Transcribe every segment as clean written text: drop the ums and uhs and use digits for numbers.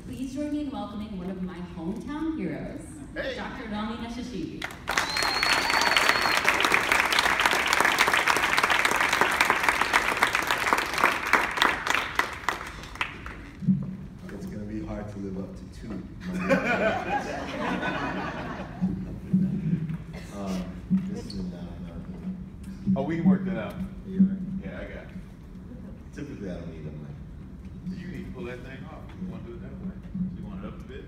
please join me in welcoming one of my hometown heroes, Hey. Dr. Rami Nashashibi. It's going to be hard to live up to two. This is not. Oh, we can work that out. You all right? Yeah, I got it. Typically, I don't need a mic. You need to pull that thing off. You want to do it that way? You want it up a bit?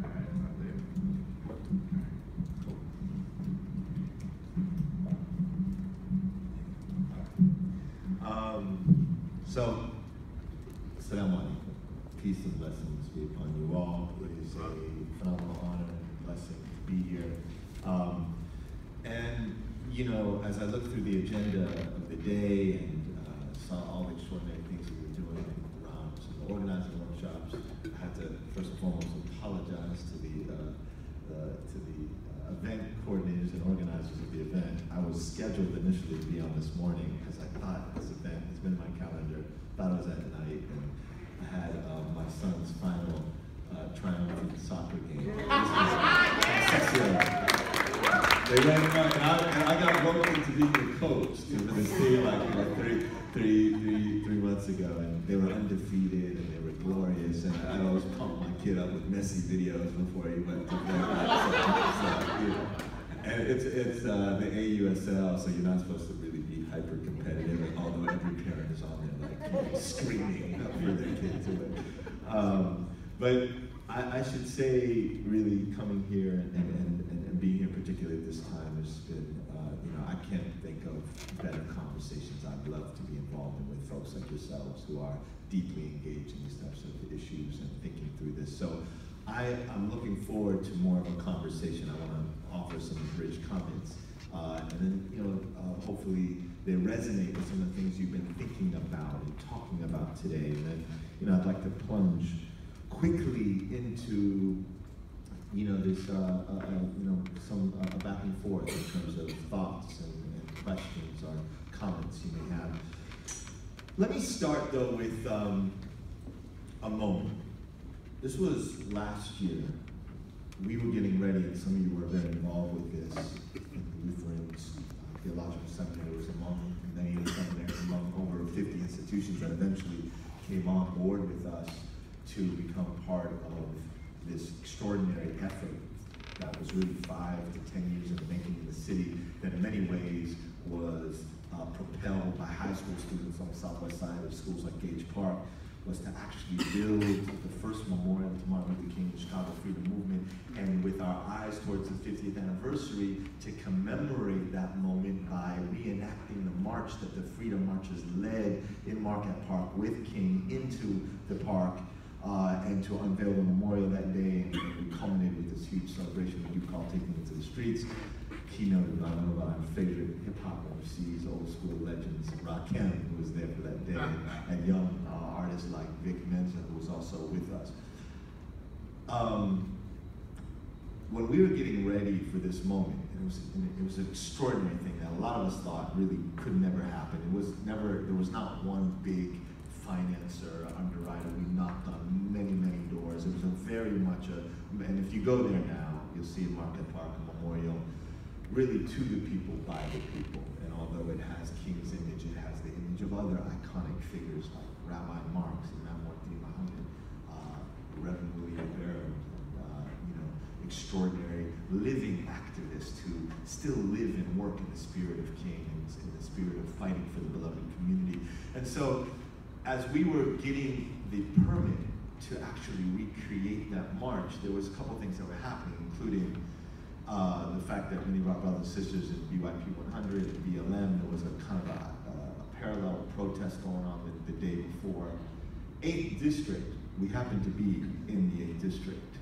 All right, right there. So, Assalamu alaikum. Peace and blessings be upon you all. It is a phenomenal honor and blessing to be here. And, you know, as I looked through the agenda of the day and saw all the extraordinary things that we're doing around some of the organizing workshops, I had to first and foremost apologize to the event coordinators and organizers of the event. I was scheduled initially to be on this morning because I thought this event has been in my calendar, thought it was at night, and I had my son's final triumphant soccer game. They ran him out, and I got roped into being the coach for this team like three months ago, and they were undefeated and they were glorious, and I always pumped my kid up with messy videos before he went to bed. And it's the AUSL, so you're not supposed to really be hyper competitive, although every parent is on there like screaming for their kid to win. But I should say, really coming here and being here, particularly at this time, has been, you know, I can't think of better conversations I'd love to be involved in with folks like yourselves who are deeply engaged in these types of issues and thinking through this. So I'm looking forward to more of a conversation. I want to offer some bridge comments. And then, you know, hopefully they resonate with some of the things you've been thinking about and talking about today. And then, you know, I'd like to plunge quickly into, you know, this, you know, some back and forth in terms of thoughts and questions or comments you may have. Let me start though with a moment. This was last year. We were getting ready, and some of you were very involved with this. In the Lutherans Theological Seminary was among many seminaries, among over 50 institutions that eventually came on board with us to become part of this extraordinary effort that was really 5 to 10 years in the making in the city, that in many ways was propelled by high school students on the southwest side of schools like Gage Park, was to actually build the first memorial to Martin Luther King, the Chicago Freedom Movement, and with our eyes towards the 50th anniversary, to commemorate that moment by reenacting the march that the Freedom Marchers led in Marquette Park with King into the park, and to unveil the memorial that day, and we culminated with this huge celebration we do call Taking It to the Streets, keynoted by one of our favorite hip-hop MCs, old school legends, Rakim, who was there for that day, and young artists like Vic Mensa, who was also with us. When we were getting ready for this moment, it was an extraordinary thing that a lot of us thought really could never happen. There was not one big financer, underwriter. We knocked on many, many doors. It was very much and if you go there now, you'll see in Market Park a memorial really to the people, by the people. And although it has King's image, it has the image of other iconic figures like Rabbi Marx, Imam Morthy Muhammad, Reverend William Barrow, you know, extraordinary living activists who still live and work in the spirit of King and in the spirit of fighting for the beloved community. And so, as we were getting the permit to actually recreate that march, there was a couple things that were happening, including the fact that many of our brothers and sisters in BYP 100 and BLM, there was a kind of a parallel protest going on the day before. 8th District, we happened to be in the 8th District,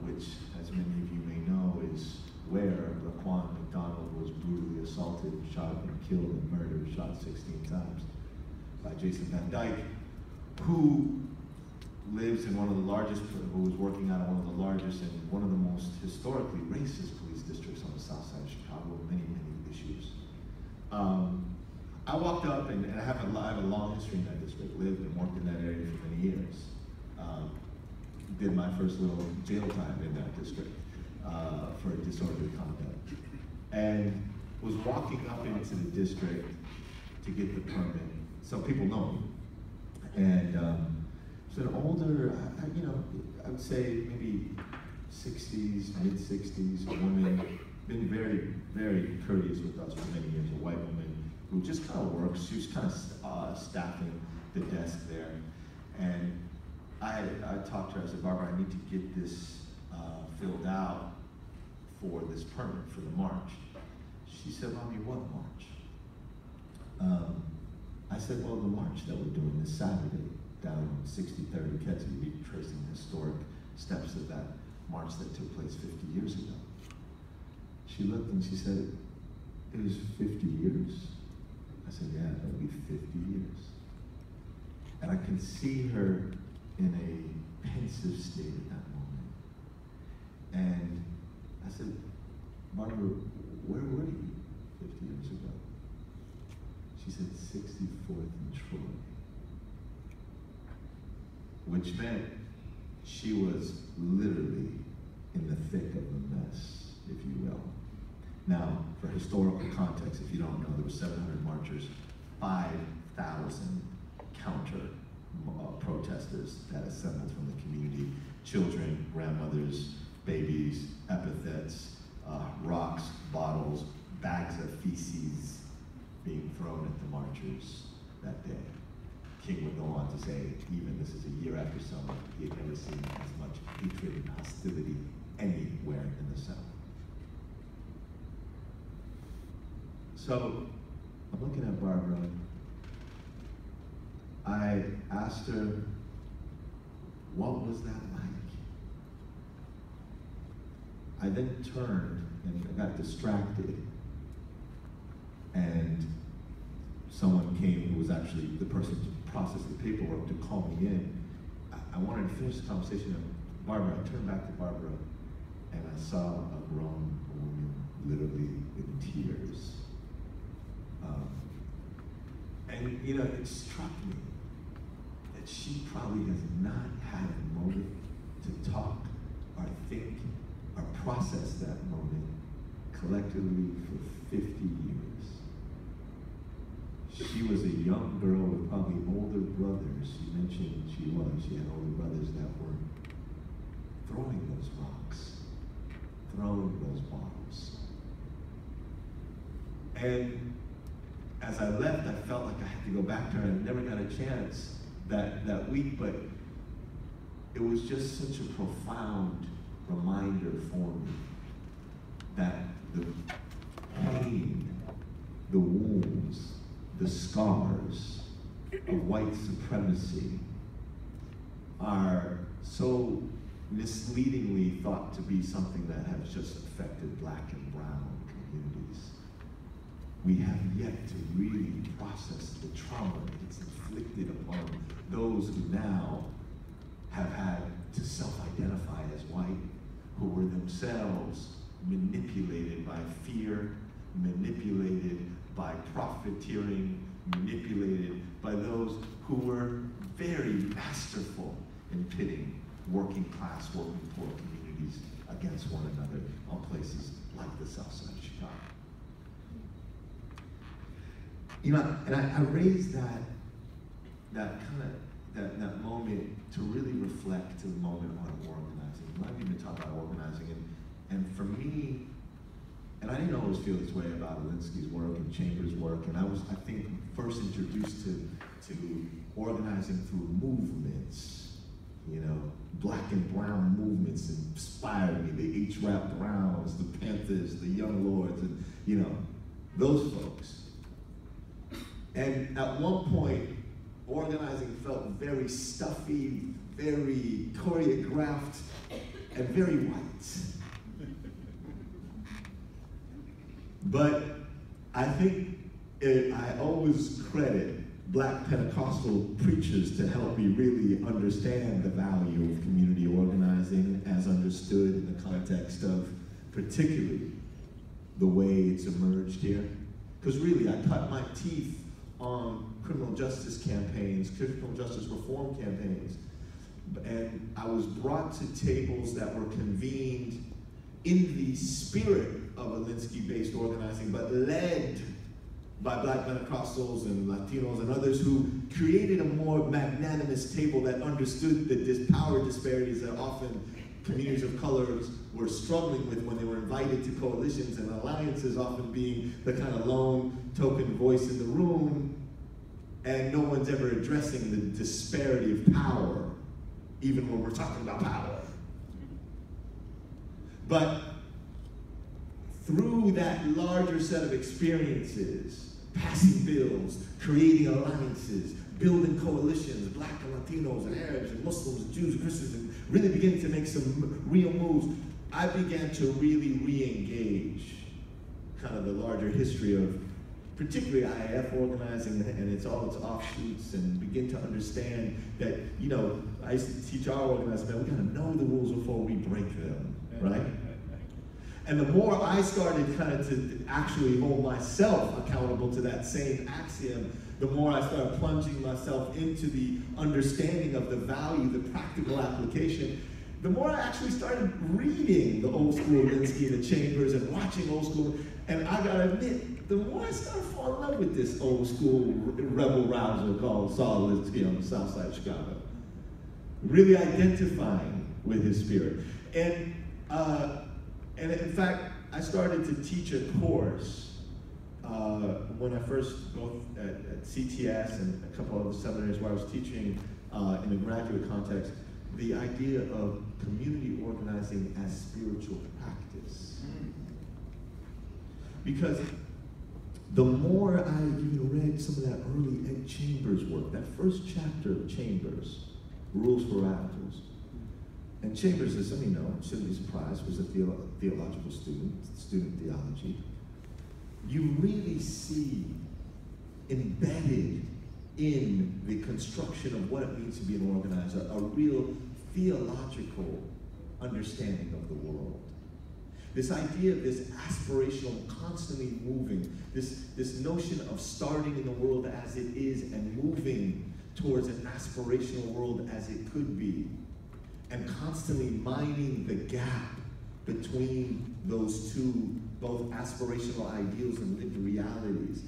which, as many of you may know, is where Raquan McDonald was brutally assaulted, shot and killed and murdered, shot 16 times by Jason Van Dyke, who lives in one of the largest, who was working out of one of the largest and one of the most historically racist police districts on the south side of Chicago, many, many issues. I walked up, and I have a long history in that district, lived and worked in that area for many years. did my first little jail time in that district for disorderly conduct. And was walking up into the district to get the permit. Some people know me. And it's an older, you know, I would say maybe 60s, mid-60s, a woman, been very, very courteous with us for many years, a white woman who just kind of works. She was kind of staffing the desk there. And I talked to her, I said, Barbara, I need to get this filled out for this permit for the march. She said, Rami, what march? I said, well, the march that we're doing this Saturday down 6030 Kedzie, retracing the historic steps of that march that took place 50 years ago. She looked and she said, it was 50 years. I said, yeah, that'll be 50 years. And I can see her in a pensive state at that moment. And I said, Barbara, where were you 50 years ago? She said, 64th and Troy. Which meant she was literally in the thick of the mess, if you will. Now, for historical context, if you don't know, there were 700 marchers, 5,000 counter protesters that assembled from the community, children, grandmothers, babies, epithets, rocks, bottles, bags of feces being thrown at the marchers that day. King would go on to say, even this is a year after Selma, he had never seen as much hatred and hostility anywhere in the South. So, I'm looking at Barbara. I asked her, what was that like? I then turned and I got distracted, and someone came who was actually the person to process the paperwork to call me in. I wanted to finish the conversation. Barbara, I turned back to Barbara, and I saw a grown woman literally in tears. And you know, it struck me that she probably has not had a moment to talk or think or process that moment collectively for 50 years. She was a young girl with probably older brothers. She mentioned she had older brothers that were throwing those rocks, throwing those bottles. And as I left, I felt like I had to go back to her. I never got a chance that week, but it was just such a profound reminder for me that the pain, the wounds, the scars of white supremacy are so misleadingly thought to be something that has just affected Black and brown communities. We have yet to really process the trauma it's inflicted upon those who now have had to self-identify as white, who were themselves manipulated by fear, manipulated by profiteering, manipulated by those who were very masterful in pitting working class, working poor communities against one another on places like the South Side of Chicago. You know, and I raised that moment to really reflect to the moment on organizing. A lot of people talk about organizing, and for me, and I didn't always feel this way about Alinsky's work and Chambers' work, and I was, I think, first introduced to organizing through movements. You know, Black and brown movements inspired me. The H. Rap Browns, the Panthers, the Young Lords, and you know, those folks. And at one point, organizing felt very stuffy, very choreographed, and very white. But I think I always credit Black Pentecostal preachers to help me really understand the value of community organizing as understood in the context of particularly the way it's emerged here. Because really, I cut my teeth on criminal justice campaigns, criminal justice reform campaigns, and I was brought to tables that were convened in the spirit of Alinsky-based organizing, but led by Black Pentecostals and Latinos and others who created a more magnanimous table that understood the power disparities that often communities of colors were struggling with when they were invited to coalitions and alliances, often being the kind of lone token voice in the room, and no one's ever addressing the disparity of power, even when we're talking about power. But through that larger set of experiences, passing bills, creating alliances, building coalitions, Black and Latinos and Arabs and Muslims and Jews and Christians, and really beginning to make some real moves, I began to really re-engage kind of the larger history of particularly IAF organizing and all its offshoots, and begin to understand that, you know, I used to teach our organizers, man, we gotta know the rules before we break them, right? And the more I started kind of to actually hold myself accountable to that same axiom, the more I started plunging myself into the understanding of the value, the practical application, the more I actually started reading the old school Alinsky and the Chambers and watching old school. And I gotta admit, the more I started falling in love with this old school rebel rouser called Saul Alinsky on the south side of Chicago. Really identifying with his spirit. And in fact, I started to teach a course when I first, both at CTS and a couple of other seminaries where I was teaching in a graduate context, the idea of community organizing as spiritual practice. Because the more I read some of that early Ed Chambers work, that first chapter of Chambers, Rules for Radicals, and Chambers, as some of you know, shouldn't be surprised, was a theological student theology. You really see embedded in the construction of what it means to be an organizer a real theological understanding of the world. This idea of this aspirational, constantly moving, this notion of starting in the world as it is and moving towards an aspirational world as it could be, and constantly mining the gap between those two, both aspirational ideals and lived realities,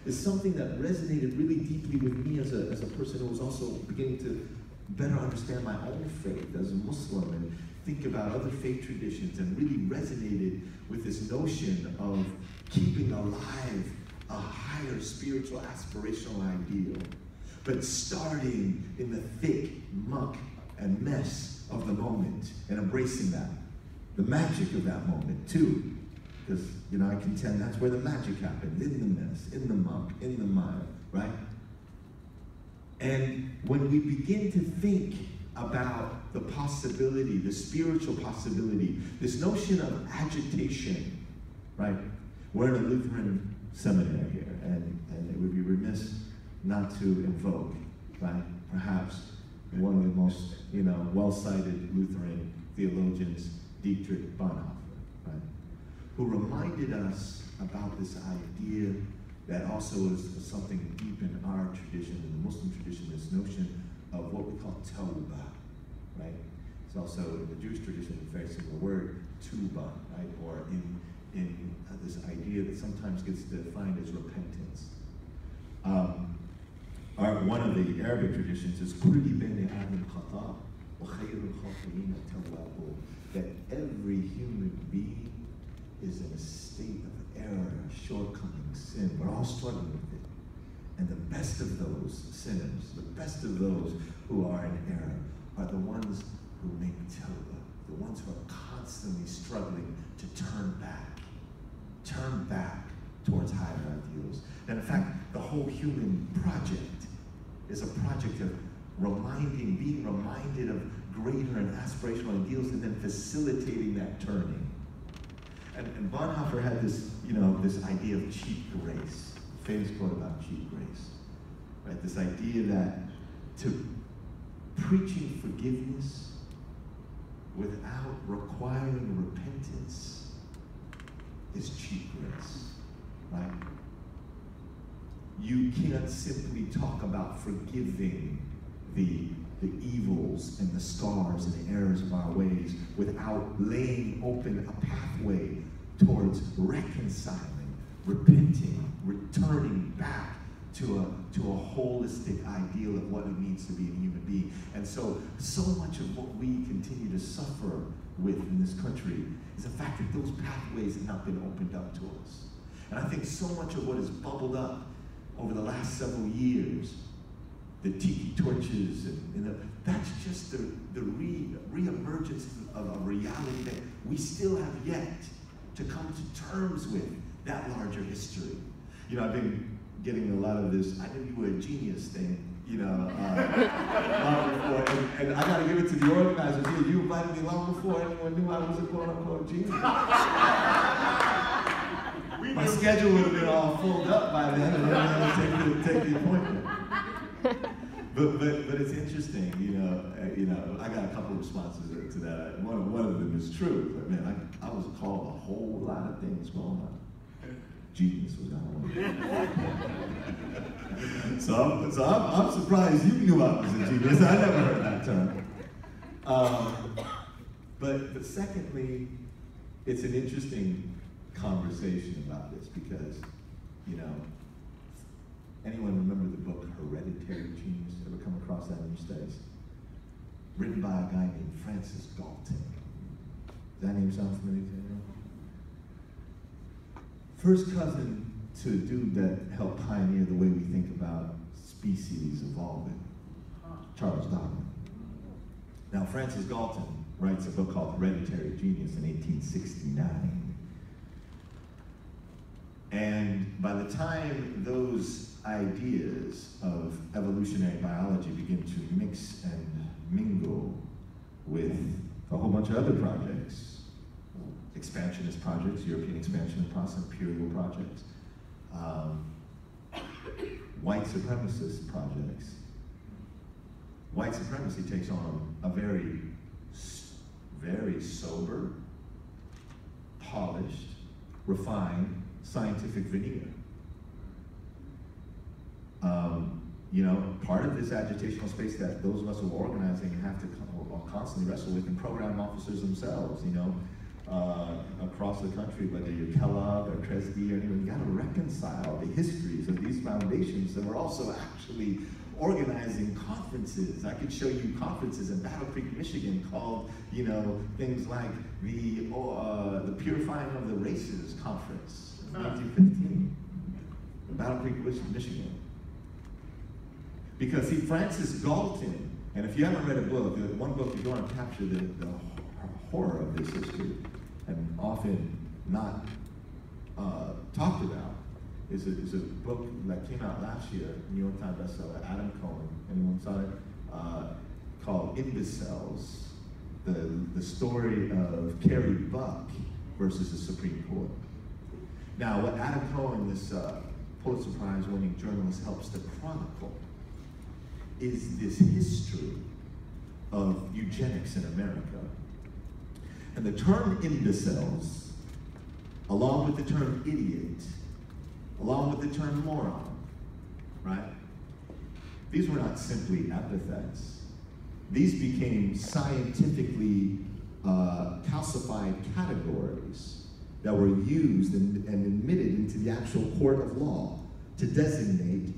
is something that resonated really deeply with me as a person who was also beginning to better understand my own faith as a Muslim and think about other faith traditions, and really resonated with this notion of keeping alive a higher spiritual aspirational ideal, but starting in the thick muck and mess of the moment and embracing that, the magic of that moment too. Because, I contend that's where the magic happens, in the mess, in the muck, in the mire, right? And when we begin to think about the possibility, the spiritual possibility, this notion of agitation, right? We're in a Lutheran seminary here, and it would be remiss not to invoke, right? Perhaps one of the most, well-cited Lutheran theologians, Dietrich Bonhoeffer, right? Who reminded us about this idea that also is something deep in our tradition, in the Muslim tradition, this notion of what we call tawbah, right? It's also in the Jewish tradition a very similar word, tuba, right? Or in this idea that sometimes gets defined as repentance. One of the Arabic traditions is that every human being is in a state of error, shortcoming, sin. We're all struggling with it. And the best of those sinners, the best of those who are in error, are the ones who make tawbah, the ones who are constantly struggling to turn back towards higher ideals. And in fact, the whole human project is a project of being reminded of greater and aspirational ideals, and then facilitating that turning. And Bonhoeffer had this, this idea of cheap grace, a famous quote about cheap grace, right? This idea that to preaching forgiveness without requiring repentance is cheap grace, right? You can't simply talk about forgiving the evils and the scars and the errors of our ways without laying open a pathway towards reconciling, repenting, returning back to a holistic ideal of what it means to be a human being. And so much of what we continue to suffer with in this country is the fact that those pathways have not been opened up to us. And I think so much of what has bubbled up over the last several years, the tiki torches, that's just the re-emergence of a reality that we still have yet to come to terms with that larger history. You know, I've been getting a lot of this, I knew you were a genius thing, you know, long before, and I gotta give it to the organizers here. You invited me long before anyone knew I was a quote-unquote genius. My schedule would have been all filled up by then, and then I had to take the appointment. But it's interesting, you know, I got a couple of responses to that. One of them is true, but man, I was called a whole lot of things growing up. Genius was not one of them. So I'm surprised you knew I was a genius. I never heard that term. But secondly, it's an interesting conversation about this because, you know, anyone remember the book Hereditary Genius? Ever come across that in your studies? Written by a guy named Francis Galton. Does that name sound familiar to anyone? First cousin to a dude that helped pioneer the way we think about species evolving, Charles Darwin. Now, Francis Galton writes a book called Hereditary Genius in 1869. And by the time those ideas of evolutionary biology begin to mix and mingle with a whole bunch of other projects, expansionist projects, European expansionist process, imperial projects, white supremacist projects. White supremacy takes on a very, very sober, polished, refined, scientific veneer. You know, part of this agitational space that those of us who are organizing have to constantly wrestle with, and program officers themselves, you know, across the country, whether you're Kellogg or Kresge or anyone, you gotta reconcile the histories of these foundations that were also actually organizing conferences. I could show you conferences in Battle Creek, Michigan called, you know, things like the Purifying of the Races Conference in 1915. Battle Creek, Michigan. Because see, Francis Galton, and if you haven't read a book, one book you want to capture the horror of this history, and often not talked about, is a book that came out last year, New York Times bestseller, Adam Cohen, anyone saw it? Called Imbeciles, the story of Carrie Buck versus the Supreme Court. Now, what Adam Cohen, this Pulitzer Prize winning journalist, helps to chronicle is this history of eugenics in America. And the term imbeciles, along with the term idiot, along with the term moron, right? These were not simply epithets. These became scientifically calcified categories that were used and admitted into the actual court of law to designate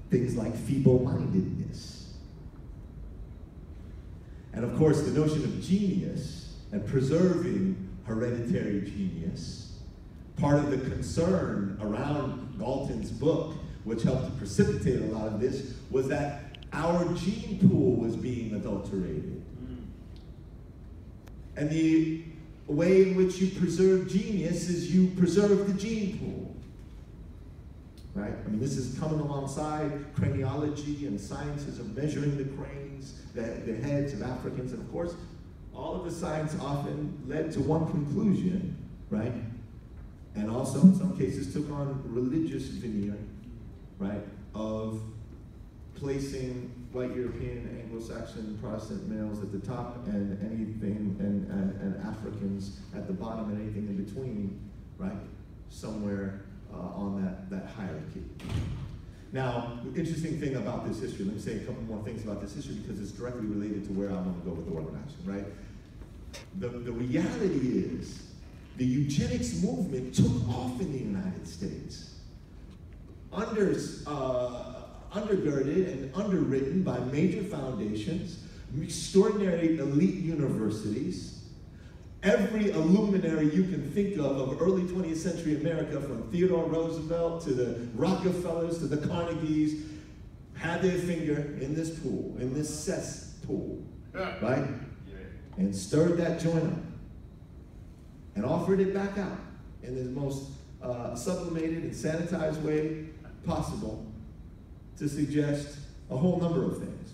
things like feeble-mindedness. And of course, the notion of genius and preserving hereditary genius, part of the concern around Galton's book, which helped to precipitate a lot of this, was that our gene pool was being adulterated. And the way in which you preserve genius is you preserve the gene pool. Right? I mean, this is coming alongside craniology and sciences of measuring the cranes, the heads of Africans, and of course, all of the science often led to one conclusion, right? And also, in some cases, took on religious veneer, right? Of placing white European, Anglo-Saxon, Protestant males at the top and anything, and Africans at the bottom and anything in between, right? Somewhere on that hierarchy. Now, the interesting thing about this history, let me say a couple more things about this history because it's directly related to where I want to go with organizing, right? The reality is, the eugenics movement took off in the United States, undergirded and underwritten by major foundations, extraordinary elite universities, every luminary you can think of early 20th century America, from Theodore Roosevelt to the Rockefellers to the Carnegies, had their finger in this pool, in this cesspool, right? And stirred that joint up and offered it back out in the most sublimated and sanitized way possible to suggest a whole number of things.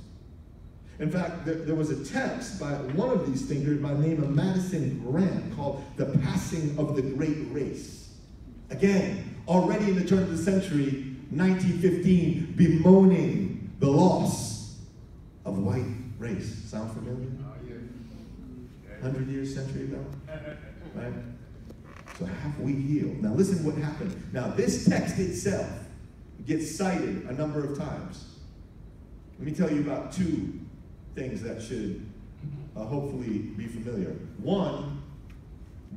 In fact, there was a text by one of these thinkers by the name of Madison Grant called The Passing of the Great Race. Again, already in the turn of the century, 1915, bemoaning the loss of white race. Sound familiar? 100 years, century ago? Right? So have we healed? Now listen what happened. Now this text itself gets cited a number of times. Let me tell you about two things that should hopefully be familiar. One,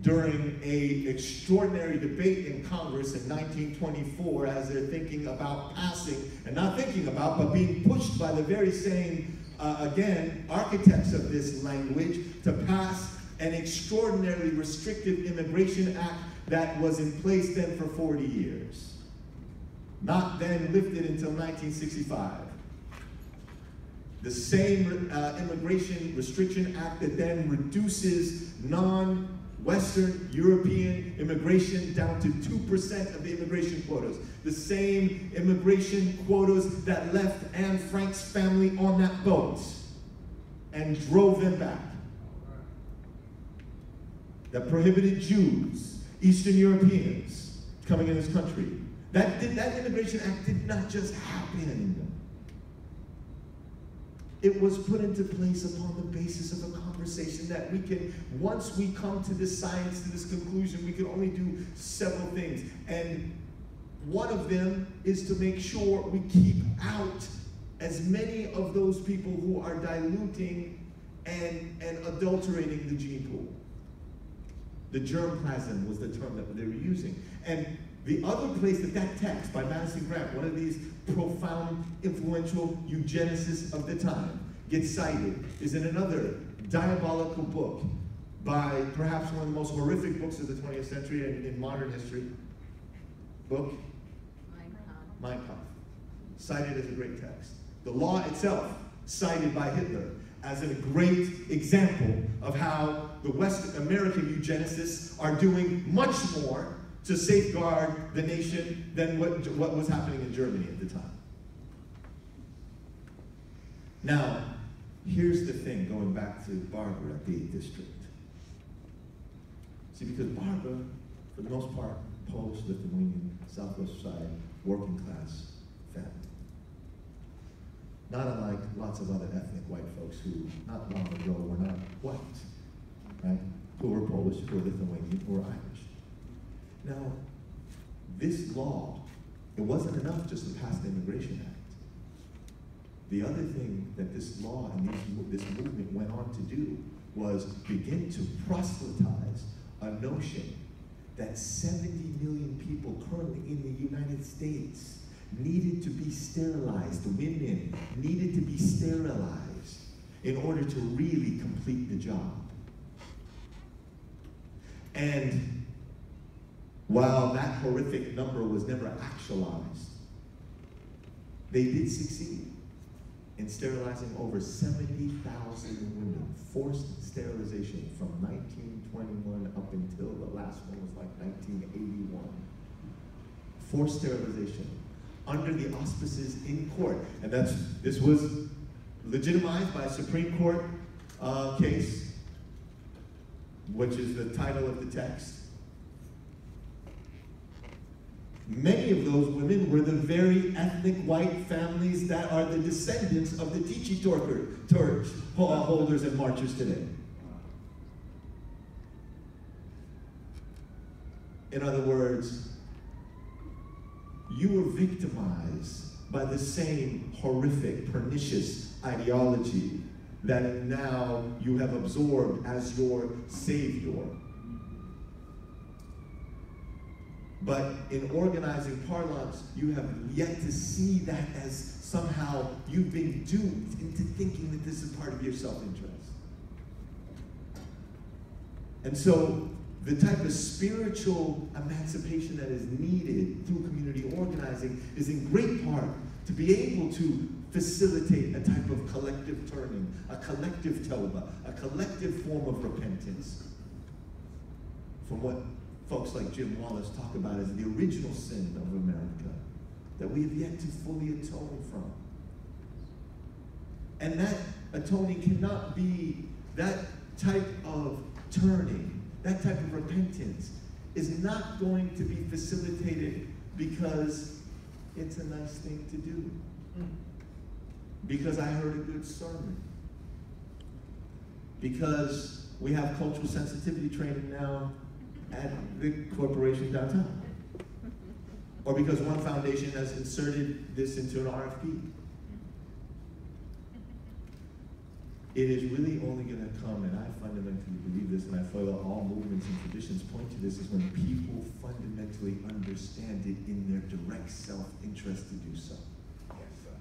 during an extraordinary debate in Congress in 1924, as they're thinking about passing, and not thinking about, but being pushed by the very same, again, architects of this language to pass an extraordinarily restrictive immigration act that was in place then for 40 years. Not then lifted until 1965. The same Immigration Restriction Act that then reduces non-Western European immigration down to 2% of the immigration quotas. The same immigration quotas that left Anne Frank's family on that boat and drove them back. That prohibited Jews, Eastern Europeans coming in this country. That Immigration Act did not just happen. It was put into place upon the basis of a conversation that we can, once we come to this science, to this conclusion, we can only do several things. And one of them is to make sure we keep out as many of those people who are diluting and adulterating the gene pool. The germplasm was the term that they were using. And the other place that text by Madison Grant, one of these profound, influential eugenicists of the time, gets cited is in another diabolical book by perhaps one of the most horrific books of the 20th century and in modern history. Book? Mein Kampf. Cited as a great text. The law itself, cited by Hitler as a great example of how the West American eugenicists are doing much more to safeguard the nation than what was happening in Germany at the time. Now, here's the thing, going back to Barbara at the 8th District. See, because Barbara, for the most part, Polish, Lithuanian, Southwest side, working class family. Not unlike lots of other ethnic white folks who, not long ago, were not white, right? Who were Polish, who were Lithuanian, who were Irish. Now, this law, it wasn't enough just to pass the Immigration Act. The other thing that this law and this movement went on to do was begin to proselytize a notion that 70 million people currently in the United States needed to be sterilized. Women needed to be sterilized in order to really complete the job. And while that horrific number was never actualized, they did succeed in sterilizing over 70,000 women, forced sterilization from 1921 up until the last one was like 1981. Forced sterilization under the auspices in court. And this was legitimized by a Supreme Court case, which is the title of the text. Many of those women were the very ethnic white families that are the descendants of the Tichy torch holders and marchers today. In other words, you were victimized by the same horrific, pernicious ideology that now you have absorbed as your savior. But in organizing parlance, you have yet to see that as somehow you've been duped into thinking that this is part of your self-interest. And so the type of spiritual emancipation that is needed through community organizing is in great part to be able to facilitate a type of collective turning, a collective tawbah, a collective form of repentance from what folks like Jim Wallace talk about as the original sin of America that we have yet to fully atone from. And that atoning cannot be, that type of turning, that type of repentance is not going to be facilitated because it's a nice thing to do. Because I heard a good sermon. Because we have cultural sensitivity training now at the corporation downtown. Or because one foundation has inserted this into an RFP. It is really only going to come, and I fundamentally believe this, and I feel that all movements and traditions point to this, is when people fundamentally understand it in their direct self-interest to do so. Yes, sir.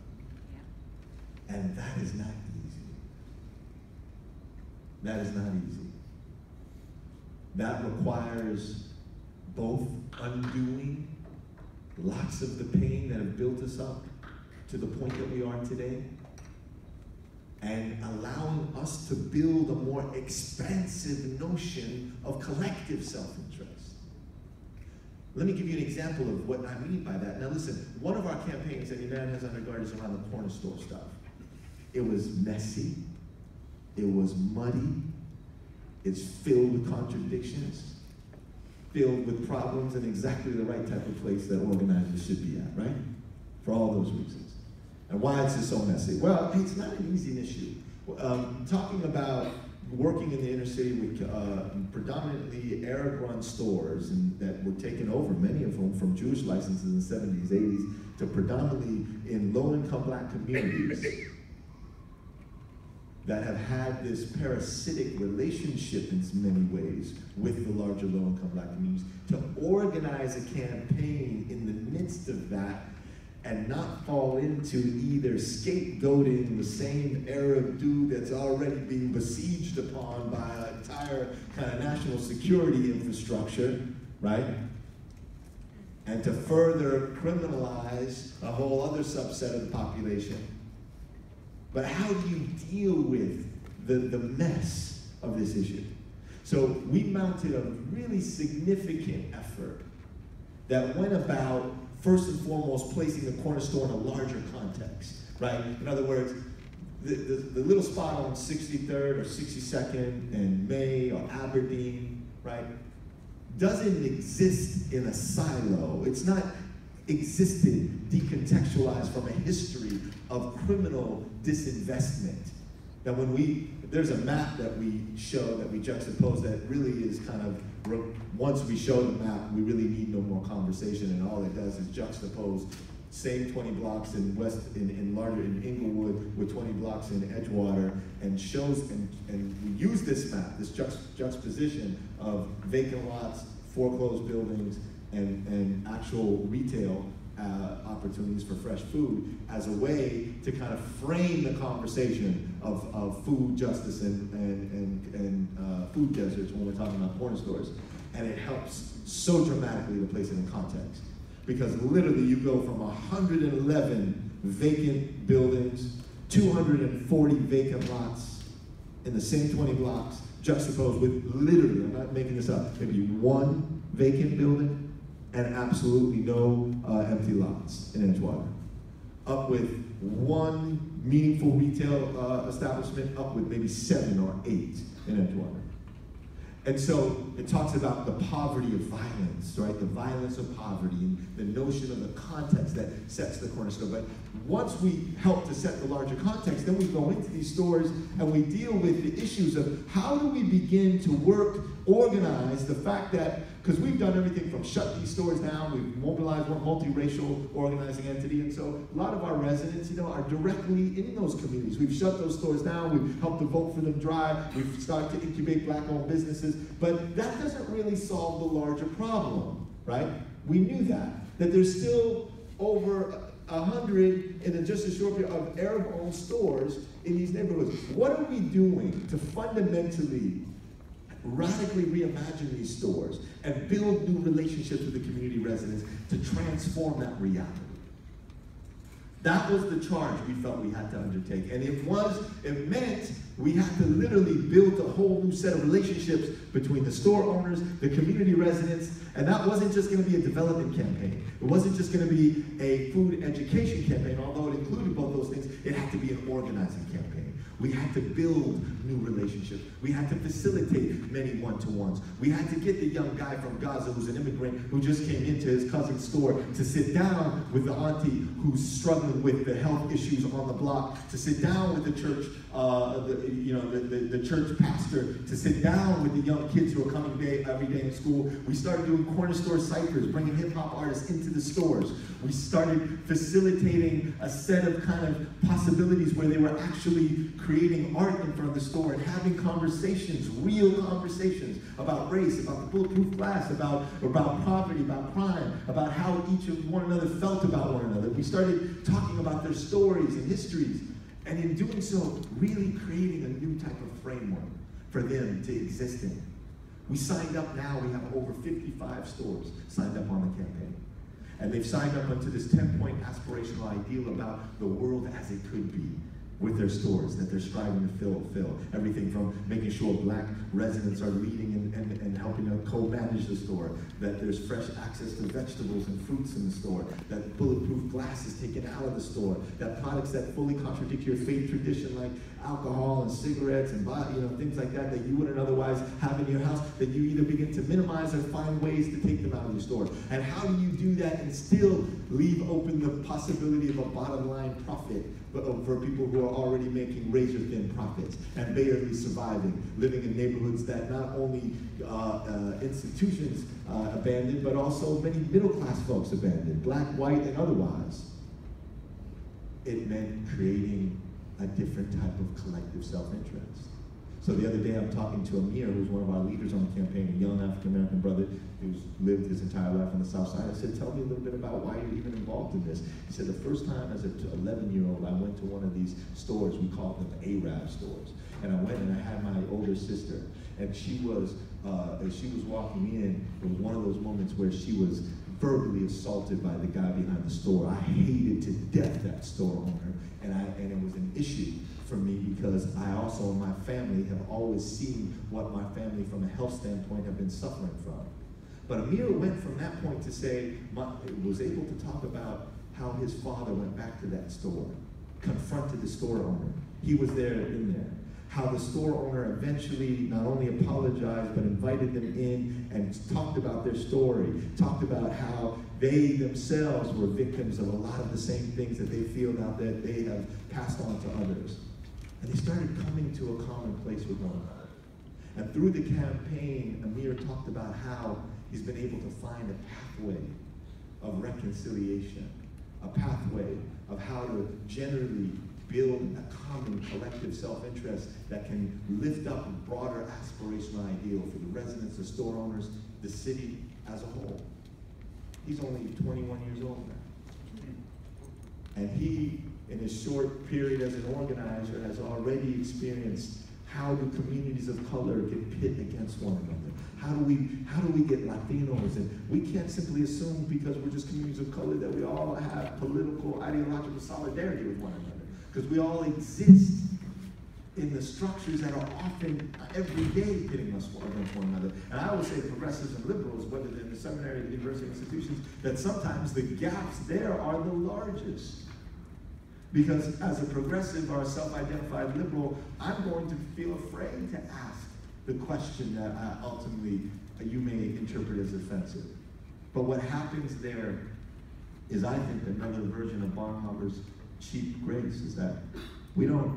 Yeah. And that is not easy. That is not easy. That requires both undoing lots of the pain that have built us up to the point that we are today, and allowing us to build a more expansive notion of collective self-interest. Let me give you an example of what I mean by that. Now listen, one of our campaigns that Iman has undergone is around the corner store stuff. It was messy, it was muddy, it's filled with contradictions, filled with problems, and exactly the right type of place that organizers should be at, right? For all those reasons. And why is this so messy? Well, it's not an easy issue. Talking about working in the inner city with predominantly Arab-run stores and that were taken over, many of them from Jewish licenses in the 70s, 80s, to predominantly in low-income black communities that have had this parasitic relationship in many ways with the larger low-income black communities, to organize a campaign in the midst of that and not fall into either scapegoating the same Arab dude that's already being besieged upon by an entire kind of national security infrastructure, right? And to further criminalize a whole other subset of the population. But how do you deal with the mess of this issue? So we mounted a really significant effort that went about first and foremost placing the corner store in a larger context, right? In other words, the little spot on 63rd or 62nd and May or Aberdeen, right, doesn't exist in a silo. It's not existed decontextualized from a history of criminal disinvestment. Now there's a map that we show, that we juxtapose, that really is kind of, once we show the map, we really need no more conversation, and all it does is juxtapose same 20 blocks in in Inglewood with 20 blocks in Edgewater, and shows, and we use this map, this juxtaposition of vacant lots, foreclosed buildings, and actual retail opportunities for fresh food as a way to kind of frame the conversation of food justice and food deserts when we're talking about corner stores. And it helps so dramatically to place it in context. Because literally you go from 111 vacant buildings, 240 vacant lots in the same 20 blocks, juxtaposed with literally, I'm not making this up, maybe one vacant building and absolutely no empty lots in Edgewater. Up with one meaningful retail establishment, up with maybe 7 or 8 in Edgewater. And so it talks about the poverty of violence, right? The violence of poverty and the notion of the context that sets the corner store. But once we help to set the larger context, then we go into these stores and we deal with the issues of how do we begin to work, organize the fact that, because we've done everything from shut these stores down, we've mobilized one multiracial organizing entity, and so a lot of our residents, are directly in those communities. We've shut those stores down, we've helped to vote for them dry, we've started to incubate black-owned businesses, but that doesn't really solve the larger problem, right? We knew that there's still over 100 in just a short period of Arab-owned stores in these neighborhoods. What are we doing to fundamentally, radically reimagine these stores and build new relationships with the community residents to transform that reality? That was the charge we felt we had to undertake. And it meant we had to literally build a whole new set of relationships between the store owners, the community residents, and that wasn't just going to be a development campaign. It wasn't just going to be a food education campaign, although it included both those things. It had to be an organizing campaign. We had to build new relationships. We had to facilitate many one-to-ones. We had to get the young guy from Gaza who's an immigrant who just came into his cousin's store to sit down with the auntie who's struggling with the health issues on the block, to sit down with the church, the church pastor, to sit down with the young kids who are coming every day in school. We started doing corner store ciphers, bringing hip-hop artists into the stores. We started facilitating a set of kind of possibilities where they were actually creating art in front of the store and having conversations, real conversations about race, about the bulletproof glass, about poverty, about crime, about how each of one another felt about one another. We started talking about their stories and histories, and in doing so, really creating a new type of framework for them to exist in. We signed up now, we have over 55 stores signed up on the campaign. And they've signed up onto this 10-point aspirational ideal about the world as it could be with their stores that they're striving to fill. Everything from making sure black residents are leading and helping to co-manage the store, that there's fresh access to vegetables and fruits in the store, that bulletproof glass is taken out of the store, that products that fully contradict your faith tradition like alcohol and cigarettes and things like that you wouldn't otherwise have in your house, that you either begin to minimize or find ways to take them out of your store. And how do you do that and still leave open the possibility of a bottom line profit for people who are already making razor-thin profits and barely surviving, living in neighborhoods that not only institutions abandoned, but also many middle-class folks abandoned, black, white, and otherwise. It meant creating a different type of collective self-interest. So the other day I'm talking to Amir, who's one of our leaders on the campaign, a young African-American brother who's lived his entire life on the South Side. I said, tell me a little bit about why you're even involved in this. He said, the first time as an 11-year-old, I went to one of these stores, we called them Arab stores. And I went and I had my older sister, and she was, as she was walking in, it was one of those moments where she was verbally assaulted by the guy behind the store. I hated to death that store owner, and it was an issue for me because I also, my family, have always seen what my family from a health standpoint have been suffering from. But Amir went from that point to say, was able to talk about how his father went back to that store, confronted the store owner. He was there in there. How the store owner eventually not only apologized, but invited them in and talked about their story, talked about how they themselves were victims of a lot of the same things that they feel now that they have passed on to others. And they started coming to a common place with one another. And through the campaign, Amir talked about how he's been able to find a pathway of reconciliation, a pathway of how to generally build a common collective self-interest that can lift up a broader aspirational ideal for the residents, the store owners, the city as a whole. He's only 21 years old now. And he, in his short period as an organizer, has already experienced how do communities of color get pit against one another? How do we get Latinos? And we can't simply assume because we're just communities of color that we all have political, ideological solidarity with one another. Because we all exist in the structures that are often every day pitting us against one another. And I always say progressives and liberals, whether they're in the seminary or the university institutions, that sometimes the gaps there are the largest. Because as a progressive or a self-identified liberal, I'm going to feel afraid to ask the question that ultimately you may interpret as offensive. But what happens there is, I think, another version of Bonhoeffer's cheap grace is that we're not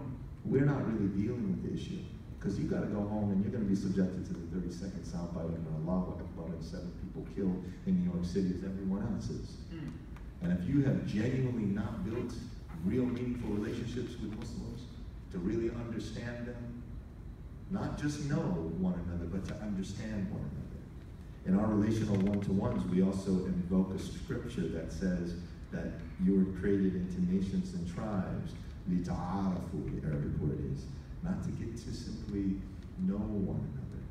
really dealing with the issue. Because you got to go home and you're going to be subjected to the 30-second soundbite of Allahu Akbar and 7 people killed in New York City as everyone else is. And if you have genuinely not built real meaningful relationships with Muslims, to really understand them, not just know one another, but to understand one another. In our relational one-to-ones, we also invoke a scripture that says that you were created into nations and tribes, lita'arafu, the Arabic word is, not to get to simply know one another,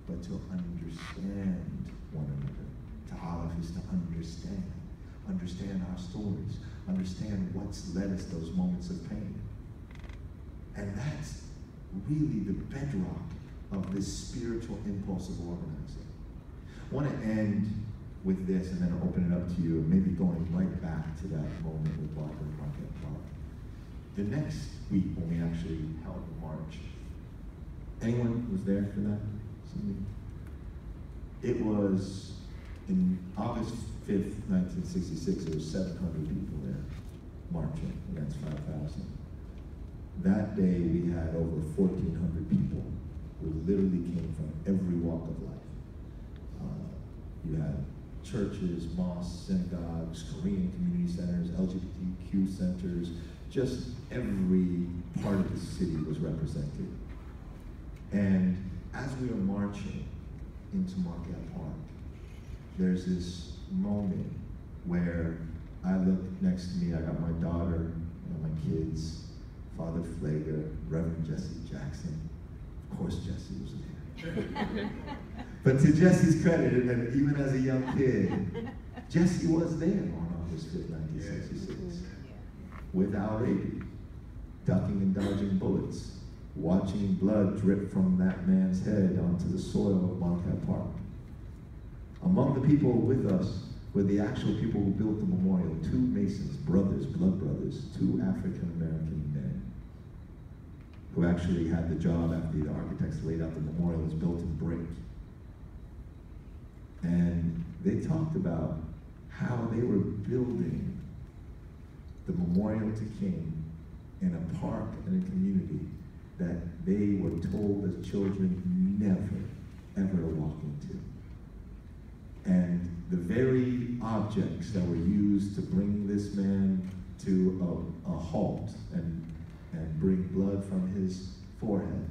but to understand one another. Ta'aruf is to understand. Understand our stories. Understand what's led us those moments of pain. And that's really the bedrock of this spiritual impulse of organizing. I want to end with this and then open it up to you, maybe going right back to that moment with Barbara and Marquette Park. The next week when we actually held the march, anyone was there for that? Somebody? It was in August 5th, 1966, there was 700 people there marching against 5,000. That day we had over 1,400 people who literally came from every walk of life. You had churches, mosques, synagogues, Korean community centers, LGBTQ centers, just every part of the city was represented. And as we are marching into Marquette Park, there's this moment where I look next to me, I got my daughter, my kids, Father Flager, Reverend Jesse Jackson. Of course Jesse was there. But to Jesse's credit, and even as a young kid, Jesse was there on August 5th, 1966. With our baby, ducking and dodging bullets, watching blood drip from that man's head onto the soil of Marquette Park. Among the people with us were the actual people who built the memorial, 2 Masons, brothers, blood brothers, 2 African-American men, who actually had the job after the architects laid out the memorial. It was built in brick. And they talked about how they were building the memorial to King in a park and a community that they were told as children never, ever to walk into. And the very objects that were used to bring this man to a halt and bring blood from his forehead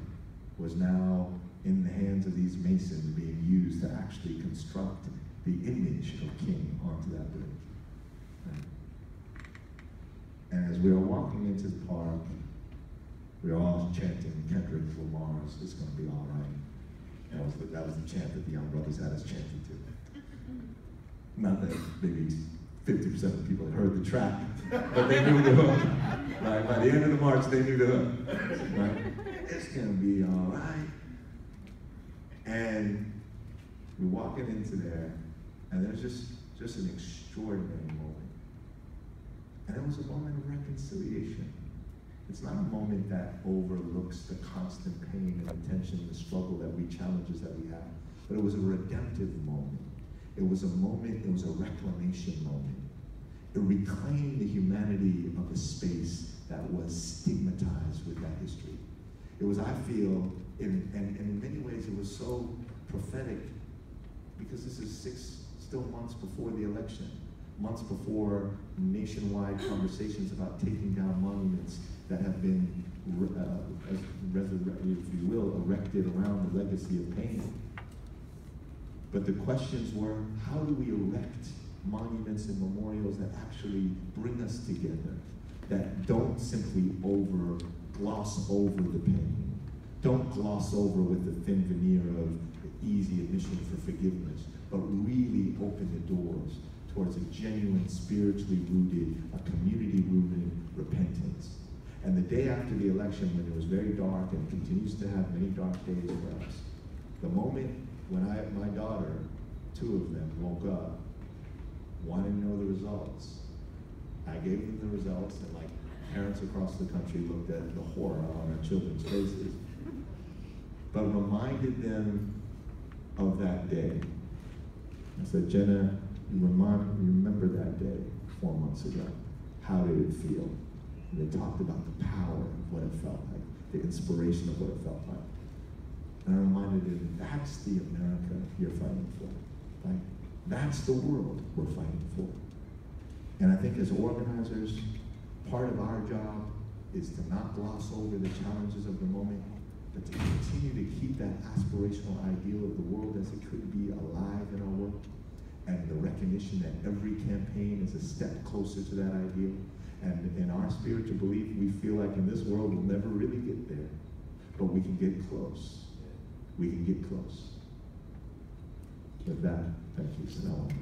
was now in the hands of these Masons being used to actually construct the image of King onto that bridge. And as we were walking into the park, we were all chanting Kendrick Lamar's "It's Gonna Be All Right." That was the chant that the young brothers had us chanting to. Not that maybe 50% of the people had heard the track, but they knew the hook. Right? By the end of the march, they knew the hook. Right? It's gonna be all right. And we're walking into there, and there's just an extraordinary moment. And it was a moment of reconciliation. It's not a moment that overlooks the constant pain and the tension, the struggle challenges that we have, but it was a redemptive moment. It was a moment, it was a reclamation moment. It reclaimed the humanity of a space that was stigmatized with that history. It was, I feel, and in many ways it was so prophetic, because this is still months before the election, months before nationwide conversations about taking down monuments that have been, if you will, erected around the legacy of pain. But the questions were, how do we erect monuments and memorials that actually bring us together, that don't simply gloss over the pain, don't gloss over with the thin veneer of easy admission for forgiveness, but really open the doors towards a genuine, spiritually rooted, a community-rooted repentance. And the day after the election, when it was very dark and continues to have many dark days for us, the moment when my daughter, 2 of them, woke up, wanting to know the results, I gave them the results, and like parents across the country looked at the horror on our children's faces, but reminded them of that day. I said, Jenna, you remember that day 4 months ago. How did it feel? And they talked about the power of what it felt like, the inspiration of what it felt like. And I'm reminded that that's the America you're fighting for, right? That's the world we're fighting for. And I think as organizers, part of our job is to not gloss over the challenges of the moment, but to continue to keep that aspirational ideal of the world as it could be alive in our work, and the recognition that every campaign is a step closer to that ideal. And in our spiritual belief, we feel like in this world we'll never really get there, but we can get close. We can get close. With that, thank you, Sonella.